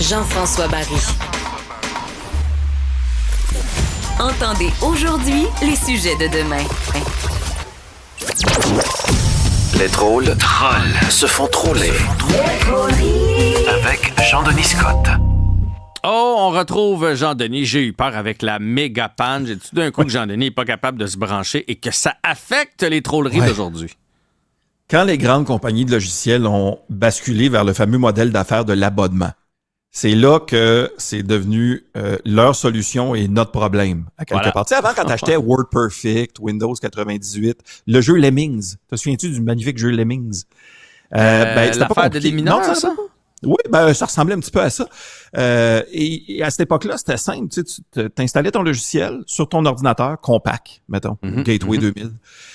Jean-François Barry. Entendez aujourd'hui les sujets de demain. Les drôles se font troller. Avec Jean-Denis Scott. Oh, on retrouve Jean-Denis. J'ai eu peur avec la méga panne. J'ai tout d'un coup que Jean-Denis n'est pas capable de se brancher et que ça affecte les trolleries d'aujourd'hui. Quand les grandes compagnies de logiciels ont basculé vers le fameux modèle d'affaires de l'abonnement, c'est là que c'est devenu leur solution et notre problème, à quelque part. Tu sais, avant, quand tu achetais WordPerfect, Windows 98, le jeu Lemmings, te souviens-tu du magnifique jeu Lemmings? C'était pas de des mineurs, non, ça? Oui, ça ressemblait un petit peu à ça. Et à cette époque-là, c'était simple. Tu t'installais ton logiciel sur ton ordinateur compact, mettons, Gateway 2000.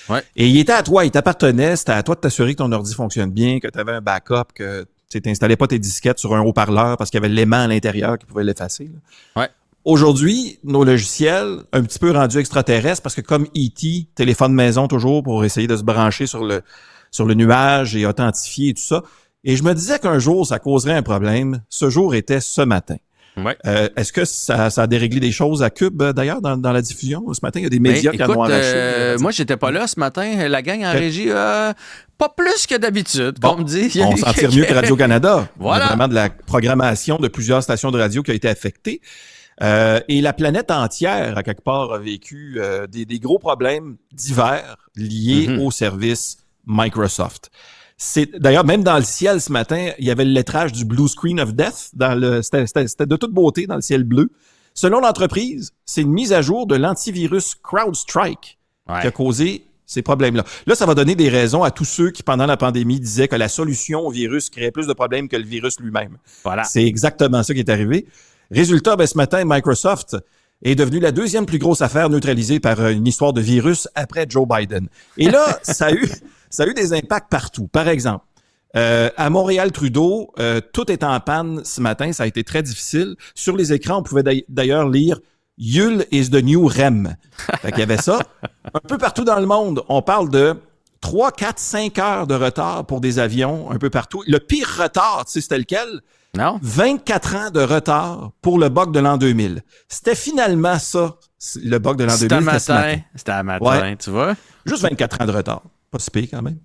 Ouais. Et il était à toi, il t'appartenait. C'était à toi de t'assurer que ton ordi fonctionne bien, que tu avais un backup, que tu n'installais pas tes disquettes sur un haut-parleur parce qu'il y avait l'aimant à l'intérieur qui pouvait l'effacer. Ouais. Aujourd'hui, nos logiciels, un petit peu rendus extraterrestres, parce que comme E.T., téléphone maison toujours pour essayer de se brancher sur le nuage et authentifier et tout ça. Et je me disais qu'un jour, ça causerait un problème. Ce jour était ce matin. Ouais. Est-ce que ça a déréglé des choses à Cube, d'ailleurs, dans la diffusion? Ce matin, il y a des médias qui en ont arraché. Moi, j'étais pas là ce matin. La gang en régie, pas plus que d'habitude, bon, on me dit. On s'en tire mieux que Radio-Canada. Voilà. Il y a vraiment de la programmation de plusieurs stations de radio qui a été affectée. Et la planète entière, à quelque part, a vécu des gros problèmes divers liés au service Microsoft. D'ailleurs, même dans le ciel ce matin, il y avait le lettrage du Blue Screen of Death. C'était de toute beauté dans le ciel bleu. Selon l'entreprise, c'est une mise à jour de l'antivirus CrowdStrike qui a causé ces problèmes-là. Là, ça va donner des raisons à tous ceux qui, pendant la pandémie, disaient que la solution au virus créait plus de problèmes que le virus lui-même. Voilà. C'est exactement ça qui est arrivé. Résultat, ce matin, Microsoft est devenu la deuxième plus grosse affaire neutralisée par une histoire de virus après Joe Biden. Et là, ça a eu des impacts partout. Par exemple, à Montréal-Trudeau, tout est en panne ce matin. Ça a été très difficile. Sur les écrans, on pouvait d'ailleurs lire « Yule is the new REM ». Fait qu'il y avait ça. Un peu partout dans le monde, on parle de 3, 4, 5 heures de retard pour des avions un peu partout. Le pire retard, tu sais, c'était lequel? Non. 24 ans de retard pour le bug de l'an 2000. C'était finalement ça, le bug de l'an 2000. C'était à matin, tu vois? Juste 24 ans de retard. Pas si pire quand même.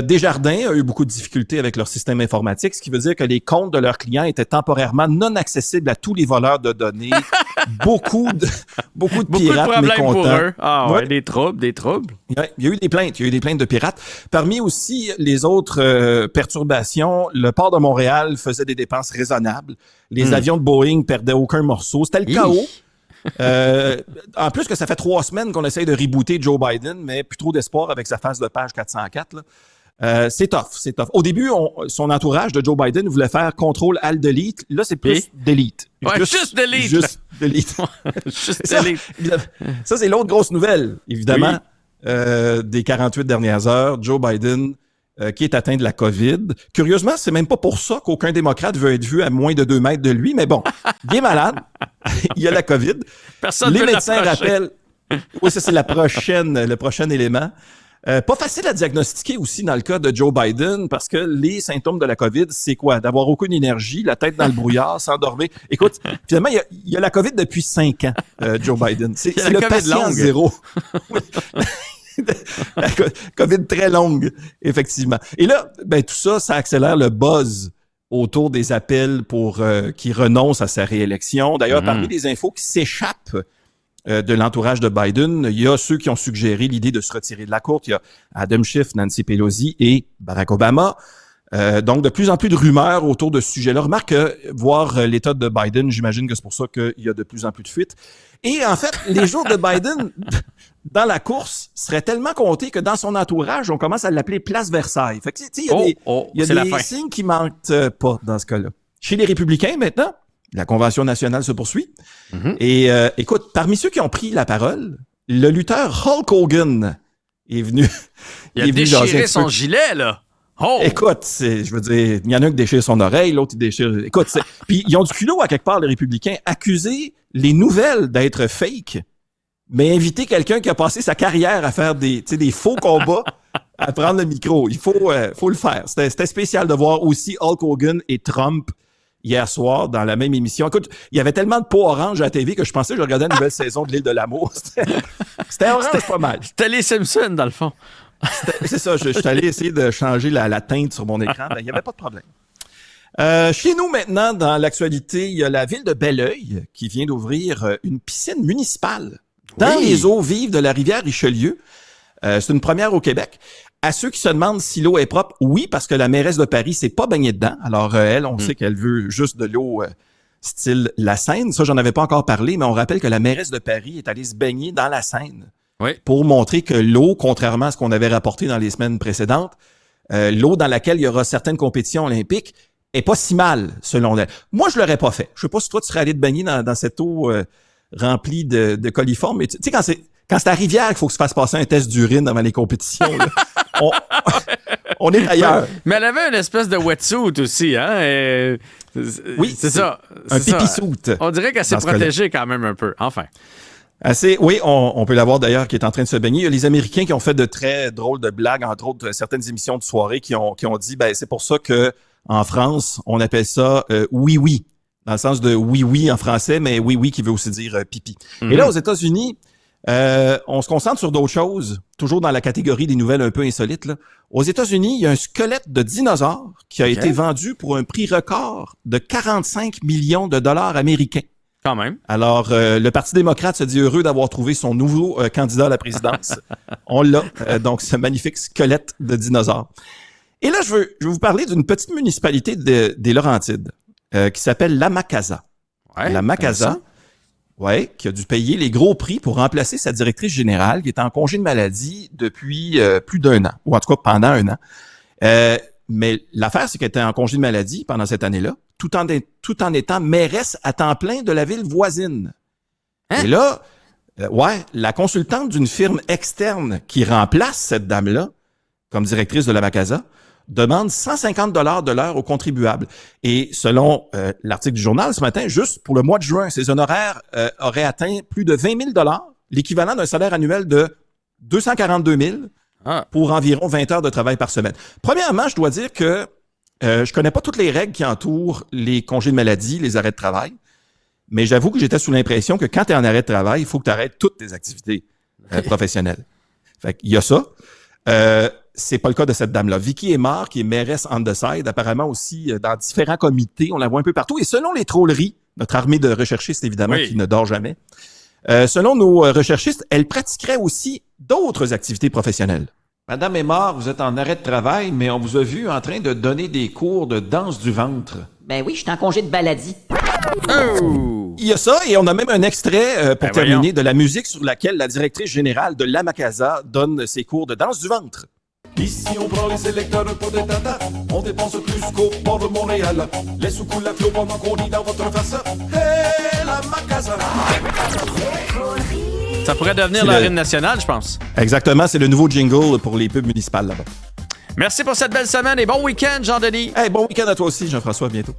Desjardins a eu beaucoup de difficultés avec leur système informatique, ce qui veut dire que les comptes de leurs clients étaient temporairement non accessibles à tous les voleurs de données. beaucoup de pirates mécontents. Pour eux. Ah ouais, des troubles. Ouais, il y a eu des plaintes de pirates. Parmi aussi les autres perturbations, le port de Montréal faisait des dépenses raisonnables. Les avions de Boeing perdaient aucun morceau. C'était le chaos. En plus que ça fait 3 semaines qu'on essaye de rebooter Joe Biden, mais plus trop d'espoir avec sa face de page 404. Là. C'est tough. Au début, son entourage de Joe Biden voulait faire Ctrl-Alt-Delete. Là, c'est plus Delete. Ouais, juste Delete. Juste Delete. Juste Delete. Ça, c'est l'autre grosse nouvelle, évidemment, des 48 dernières heures. Joe Biden qui est atteint de la COVID. Curieusement, c'est même pas pour ça qu'aucun démocrate veut être vu à moins de 2 mètres de lui, mais bon, il est malade, il a la COVID. Les médecins rappellent... Oui, ça, c'est le prochain élément. Pas facile à diagnostiquer aussi dans le cas de Joe Biden, parce que les symptômes de la COVID, c'est quoi? D'avoir aucune énergie, la tête dans le brouillard, s'endormir. Écoute, finalement, il y a la COVID depuis 5 ans, Joe Biden. C'est le patient zéro. La COVID très longue, effectivement. Et là, tout ça, ça accélère le buzz autour des appels pour qu'il renonce à sa réélection. D'ailleurs, parmi les infos qui s'échappent de l'entourage de Biden, il y a ceux qui ont suggéré l'idée de se retirer de la course. Il y a Adam Schiff, Nancy Pelosi et Barack Obama. Donc, de plus en plus de rumeurs autour de ce sujet-là. Remarque que voir l'état de Biden, j'imagine que c'est pour ça qu'il y a de plus en plus de fuites. Et en fait, les jours de Biden dans la course seraient tellement comptés que dans son entourage, on commence à l'appeler Place Versailles. Fait que, tu sais, il y a des signes qui mentent pas dans ce cas-là. Chez les Républicains, maintenant, la Convention nationale se poursuit. Et écoute, parmi ceux qui ont pris la parole, le lutteur Hulk Hogan est venu... Il a déchiré son gilet, là. Oh. Écoute, je veux dire, il y en a un qui déchire son oreille, l'autre il déchire... Écoute, puis ils ont du culot à quelque part, les Républicains, accuser les nouvelles d'être fake, mais inviter quelqu'un qui a passé sa carrière à faire des faux combats à prendre le micro. Il faut le faire. C'était spécial de voir aussi Hulk Hogan et Trump hier soir dans la même émission. Écoute, il y avait tellement de peau orange à la TV que je pensais que je regardais une nouvelle saison de l'Île de l'amour. C'était orange pas mal. C'était les Simpsons, dans le fond. C'est ça, je suis allé essayer de changer la teinte sur mon écran, mais il n'y avait pas de problème. Chez nous, maintenant, dans l'actualité, il y a la ville de Belleuil qui vient d'ouvrir une piscine municipale dans les eaux vives de la rivière Richelieu. C'est une première au Québec. À ceux qui se demandent si l'eau est propre, oui, parce que la mairesse de Paris s'est pas baignée dedans. Alors, elle, on sait qu'elle veut juste de l'eau style la Seine. Ça, j'en avais pas encore parlé, mais on rappelle que la mairesse de Paris est allée se baigner dans la Seine pour montrer que l'eau, contrairement à ce qu'on avait rapporté dans les semaines précédentes, l'eau dans laquelle il y aura certaines compétitions olympiques est pas si mal, selon elle. Moi, je l'aurais pas fait. Je sais pas si toi, tu serais allé te baigner dans cette eau remplie de coliformes, mais tu sais, quand c'est à Rivière qu'il faut que tu fasses passer un test d'urine avant les compétitions, là, on est ailleurs. Mais elle avait une espèce de wetsuit aussi, hein? Oui, c'est ça. Un pipi-suit. On dirait qu'elle s'est protégée quand même un peu. Enfin. Oui, on peut la voir d'ailleurs qui est en train de se baigner. Il y a les Américains qui ont fait de très drôles de blagues, entre autres certaines émissions de soirée qui ont dit, c'est pour ça que en France, on appelle ça oui-oui, dans le sens de oui-oui en français, mais oui-oui qui veut aussi dire pipi. Et là, aux États-Unis, on se concentre sur d'autres choses, toujours dans la catégorie des nouvelles un peu insolites, là. Aux États-Unis, il y a un squelette de dinosaure qui a été vendu pour un prix record de 45 millions de dollars américains. Quand même. Alors, le Parti démocrate se dit heureux d'avoir trouvé son nouveau candidat à la présidence. On l'a, donc ce magnifique squelette de dinosaure. Et là, je veux vous parler d'une petite municipalité des Laurentides qui s'appelle La Macasa. Ouais, La Macasa, qui a dû payer les gros prix pour remplacer sa directrice générale qui est en congé de maladie depuis plus d'1 an, ou en tout cas pendant 1 an. Mais l'affaire, c'est qu'elle était en congé de maladie pendant cette année-là, tout en étant mairesse à temps plein de la ville voisine. Hein? Et là, la consultante d'une firme externe qui remplace cette dame-là comme directrice de la Macasa demande 150 $ de l'heure aux contribuables. Et selon l'article du journal ce matin, juste pour le mois de juin, ses honoraires auraient atteint plus de 20 000 $, l'équivalent d'un salaire annuel de 242 000 pour environ 20 heures de travail par semaine. Premièrement, je dois dire que je connais pas toutes les règles qui entourent les congés de maladie, les arrêts de travail, mais j'avoue que j'étais sous l'impression que quand tu es en arrêt de travail, il faut que tu arrêtes toutes tes activités professionnelles. Fait qu'il y a ça. C'est pas le cas de cette dame-là. Vicky Aymar, qui est mairesse on the side, apparemment aussi dans différents comités, on la voit un peu partout. Et selon les trolleries, notre armée de recherchistes, évidemment, qui ne dort jamais, selon nos recherchistes, elle pratiquerait aussi d'autres activités professionnelles. Madame Aymar, vous êtes en arrêt de travail, mais on vous a vu en train de donner des cours de danse du ventre. Ben oui, je suis en congé de maladie. Oh! Il y a ça, et on a même un extrait pour terminer de la musique sur laquelle la directrice générale de la Macasa donne ses cours de danse du ventre. Ici on prend les électeurs pour des tatas. On dépense plus qu'au port de Montréal. Les sous coulent la flot pendant qu'on rit dans votre face. Hey, la Macasa. Ça pourrait devenir la hymne nationale, je pense. Exactement, c'est le nouveau jingle pour les pubs municipales là-bas. Merci pour cette belle semaine et bon week-end, Jean-Denis. Hey, bon week-end à toi aussi, Jean-François, à bientôt.